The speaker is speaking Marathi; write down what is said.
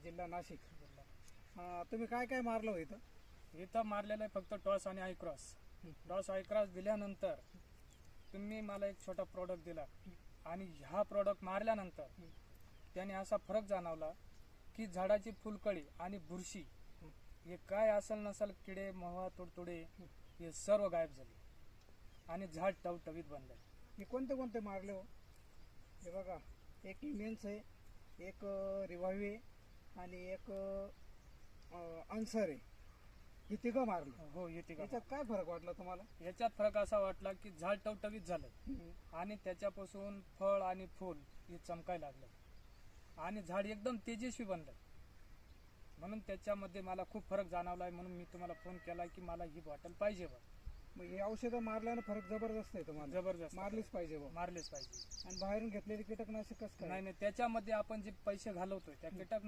जिल्हा नाशिक. तुम्ही काय काय मारलं हो इथं? इथं मारलेलं आहे फक्त टॉस आणि आयक्रॉस. टॉस आयक्रॉस दिल्यानंतर तुम्ही मला एक छोटा प्रोडक्ट दिला आणि ह्या प्रोडक्ट मारल्यानंतर त्याने असा फरक जाणवला की झाडाची फुलकळी आणि बुरशी हे काय असेल नसेल किडे मवा तुडतुडे हे सर्व गायब झाले आणि झाड टवटवीत बनलंय. हे कोणते कोणते मारले हो? हे बघा, एक इमेन्स आहे, एक रिवावी आहे आणि एक अन्सर आहे. हे तिघं मारलं. हो येते का? याच्यात काय फरक वाटला तुम्हाला? याच्यात फरक असा वाटला की झाड टवटवीत झालं आणि त्याच्यापासून फळ आणि फूल हे चमकायला लागलं आणि झाड एकदम तेजस्वी बनलं. म्हणून त्याच्यामध्ये मला खूप फरक जाणवला आहे. म्हणून मी तुम्हाला फोन केला की मला ही बॉटल पाहिजे बा. मग हे औषधं मारल्यानं फरक जबरदस्त आहे तुम्हाला? जबरदस्त मारलीच पाहिजे बा. मारलेच पाहिजे. आणि बाहेरून घेतलेली कीटकनाशक कसं काय? नाही त्याच्यामध्ये आपण जे पैसे घालवतोय त्या कीटकनाशक